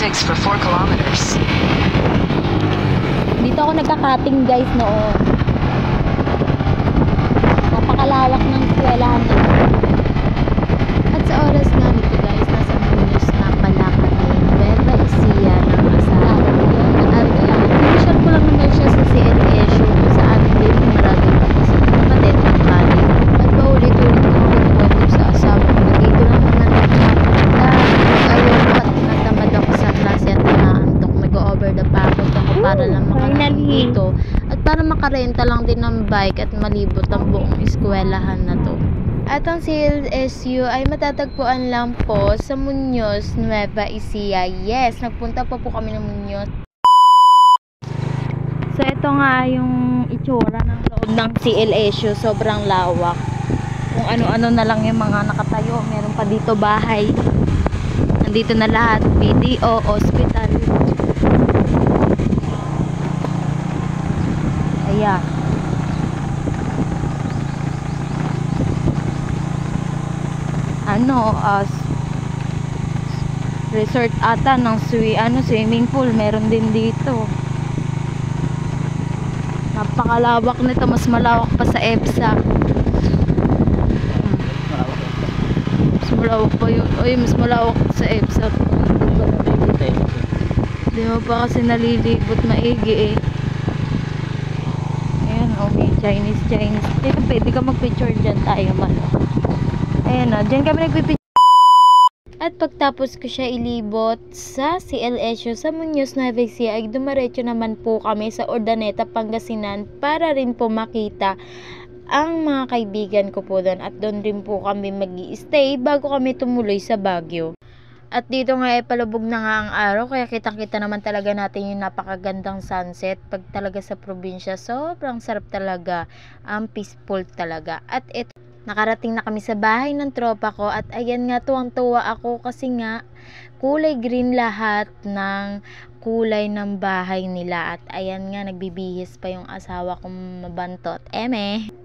6 for 4 kilometers. Dito ako nagka-cutting guys noon. Napakalawak ng eskwelahan na. At sa oras nga nito guys, nasa Muñoz na pala kami. Nueva Ecija ng asawa ko. At pinashare ko lang naman siya sa CNSU kung saan din maraming kasi kapatid ng bali. At paulit-ulit ko nag-focus sa asawa ko. Dito lang naman ayaw ko at tinatamad ako sa klase at inaantok. Nag-over the pagod ako para lang makarating dito. At para makarenta lang din ng bike at malibot ang buong eskwelahan na to. At ang CLSU ay matatagpuan lang po sa Muñoz, Nueva Ecija. Yes, nagpunta pa po kami ng Muñoz. So, ito nga yung itsura ng loob ng CLSU. Sobrang lawak. Kung ano-ano na lang yung mga nakatayo. Meron pa dito bahay. Nandito na lahat. BDO, hospital. Ayan. Resort ata ng swimming pool meron din dito. Napakalawak nito, mas malawak pa sa EBSA. Mas malawak pa yun. Oy, mas malawak sa EBSA. Di mo pa kasi nalilibot maigi eh. Ayan, may Chinese. Pwede ka mag-picture dyan tayo man. Ayan o, dyan kami nagpipicture. At pagtapos ko siya ilibot sa CLSU sa Muñoz, Nueva Ecija, ay dumaretso naman po kami sa Urdaneta, Pangasinan para rin po makita ang mga kaibigan ko po doon. At doon rin po kami mag-i-stay bago kami tumuloy sa Baguio. At dito nga ay palubog na nga ang araw, kaya kitang-kita naman talaga natin yung napakagandang sunset. Pag talaga sa probinsya, sobrang sarap talaga. Ang peaceful talaga. At ito, nakarating na kami sa bahay ng tropa ko at ayan nga, tuwang-tuwa ako kasi nga kulay green lahat ng kulay ng bahay nila. At ayan nga, nagbibihis pa yung asawa kong mabantot.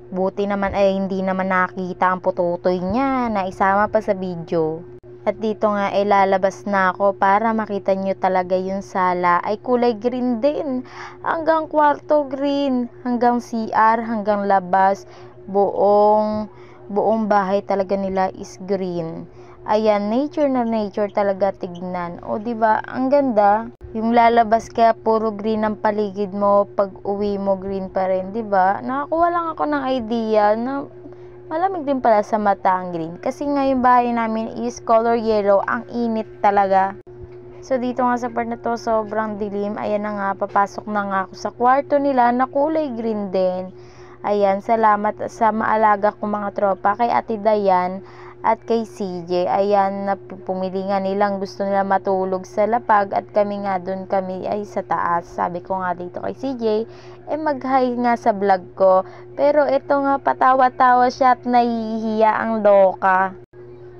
Buti naman ay hindi naman nakita ang pututoy niya na isama pa sa video. At dito nga ay lalabas na ako para makita nyo talaga yung sala ay kulay green din. Hanggang kwarto green, hanggang CR, hanggang labas, buong bahay talaga nila is green. Ayan, nature na nature talaga tignan. O diba, ang ganda. Yung lalabas kaya puro green ang paligid mo, pag uwi mo green pa rin, diba? Nakakuha lang ako ng idea na malamig din pala sa mata ang green. Kasi nga yung bahay namin is color yellow, ang init talaga. So dito nga sa part na to, sobrang dilim. Ayan na nga, papasok na nga ako sa kwarto nila na kulay green din. Ayan, salamat sa maalaga kong mga tropa, kay Ate Dayan at kay CJ. Ayan, pumili nga nilang gusto nila matulog sa lapag at kami nga doon kami ay sa taas. Sabi ko nga dito kay CJ, mag-hi nga sa vlog ko. Pero ito nga, patawa-tawa siya at nahihiya ang loka.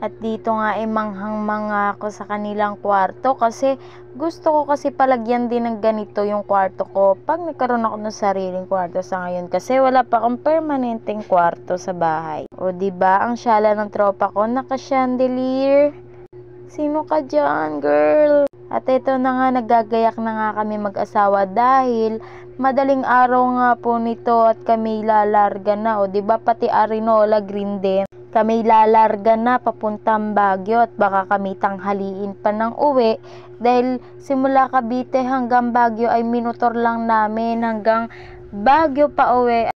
At dito nga manghang-manga ako sa kanilang kwarto kasi gusto ko kasi palagyan din ng ganito yung kwarto ko pag nagkaroon ako ng sariling kwarto sa ngayon kasi wala pa akong permanenteng kwarto sa bahay. O diba, ang syala ng tropa ko, naka-chandelier. Sino ka dyan, girl? At ito na nga, nagagayak na nga kami mag-asawa dahil madaling araw nga po nito at kami lalarga na. O diba, pati Arinola green din. Kami lalarga na papuntang Baguio at baka kami tanghaliin pa ng uwi dahil simula Cavite hanggang Baguio ay minutor lang namin hanggang Baguio pa uwi.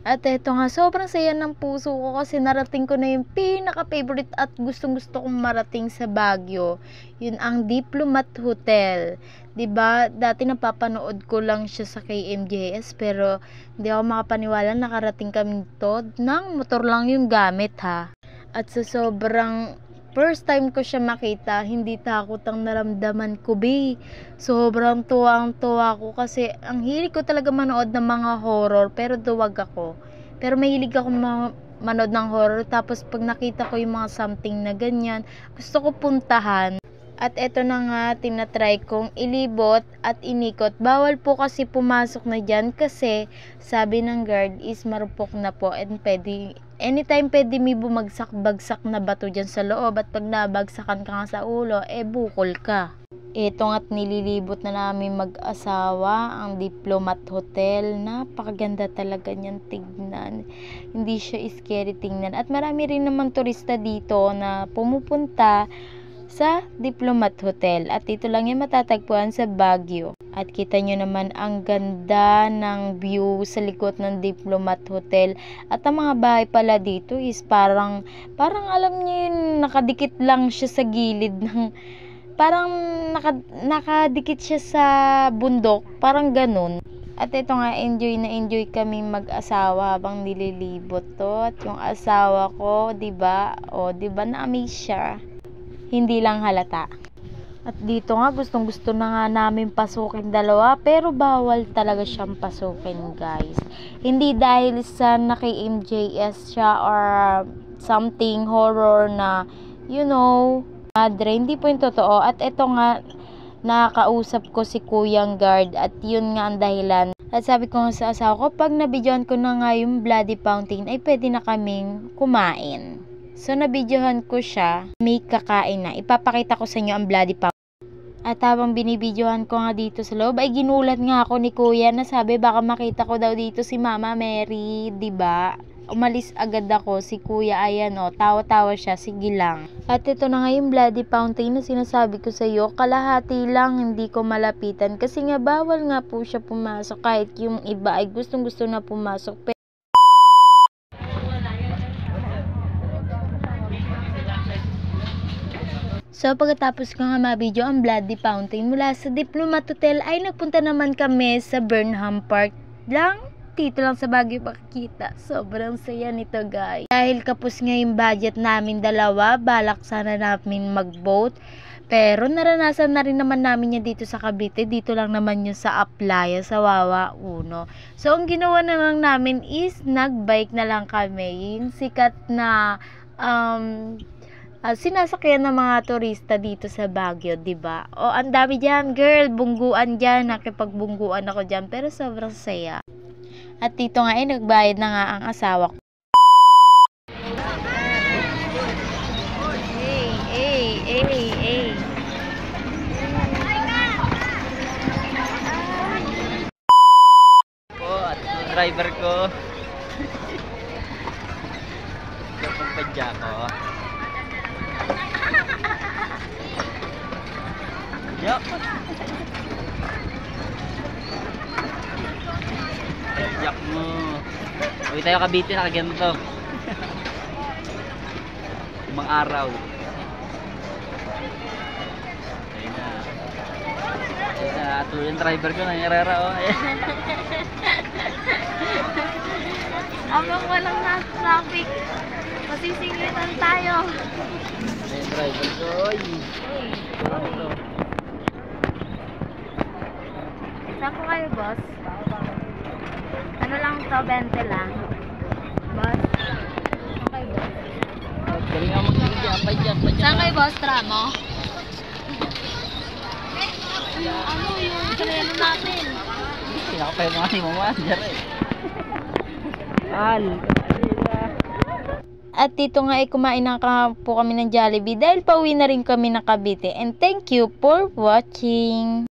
At eto nga, sobrang saya ng puso ko kasi narating ko na yung pinaka-favorite at gustong-gusto kong marating sa Baguio. Yun ang Diplomat Hotel. 'Di ba? Dati napapanood ko lang siya sa KMJS pero hindi ako makapaniwala nakarating kami dito nang motor lang yung gamit ha. At sa sobrang first time ko siya makita, hindi takot ang naramdaman ko, be. Sobrang tuwang-tuwa ko kasi ang hilig ko talaga manood ng mga horror pero duwag ako. Pero mahilig ako manood ng horror tapos pag nakita ko yung mga something na ganyan, gusto ko puntahan. At eto na nga, tinatry kong ilibot at inikot. Bawal po kasi pumasok na dyan kasi sabi ng guard is marupok na po and anytime pwede may bumagsak-bagsak na bato dyan sa loob at pag nabagsakan ka nga sa ulo, bukol ka. Ito nga't nililibot na namin mag-asawa ang Diplomat Hotel. Napakaganda talaga niyan tignan. Hindi siya scary tingnan. At marami rin naman turista dito na pumupunta sa Diplomat Hotel. At dito lang yan matatagpuan sa Baguio. At kita nyo naman ang ganda ng view sa likod ng Diplomat Hotel. At ang mga bahay pala dito is parang alam nyo yun, nakadikit lang siya sa gilid ng parang nakadikit siya sa bundok, parang ganun. At ito nga, enjoy kami mag-asawa habang nililibot to. At yung asawa ko, 'di ba? O, 'di ba na-amaze siya? Hindi lang halata. At dito nga, gustong-gusto na nga namin pasukin dalawa, pero bawal talaga siyang pasukin, guys. Hindi dahil sa naki-MJS siya or something horror na, madre, hindi po yung totoo. At ito nga, nakakausap ko si Kuyang Guard at yun nga ang dahilan. At sabi ko nga sa asawa ko, pag nabidyohan ko na nga yung bloody fountain, ay pwede na kaming kumain. So, nabidyohan ko siya, may kakain na. Ipapakita ko sa inyo ang bloody fountain. At habang binibidyohan ko nga dito sa loob, ay ginulat nga ako ni Kuya na sabi baka makita ko daw dito si Mama Mary, 'di ba? Umalis agad ako, si Kuya ayan tawa-tawa siya, sige lang. At ito na nga yung bloody fountain na sinasabi ko sa iyo, kalahati lang hindi ko malapitan kasi nga bawal nga po siya pumasok kahit yung iba ay gustong-gusto na pumasok. So, pagkatapos ko nga mabidyo ang bloody fountain mula sa Diplomat Hotel, ay nagpunta naman kami sa Burnham Park lang. Dito lang sa Baguio makikita. Sobrang saya nito, guys. Dahil kapos nga yung budget namin dalawa, balak sana namin mag-boat. Pero naranasan na rin naman namin yan dito sa Cavite. Dito lang naman yun sa Aplaya, sa Wawa Uno. So, ang ginawa na lang namin is nag-bike na lang kami. Yung sikat na sinasakyan ng mga turista dito sa Baguio, 'di ba? O, ang dami diyan, girl, bungguan diyan, nakipagbungguan ako diyan, pero sobrang saya. At dito nga nagbayad na nga ang asawa ko. Hey. At yung driver ko. Kapag padya ko. Yup. Yak mo. Uwi tayo Cavite, nakaganto. Ibang araw. Ayun na. Ito yung driver ko, nangyarara oh. Abang walang traffic, masisingitan tayo. Ayun yung driver ko, oy. Saan po kayo, boss? Ano lang to, 20 lang. Boss? Okay, boss. Galing nga mag-video, padya. Saan kayo, boss? Tramo? Yung treno natin. Pinakapayo nga ni Mama, dyan eh. At dito nga kumain na po kami ng Jollibee dahil pauwi na rin kami ng Cavite. And thank you for watching.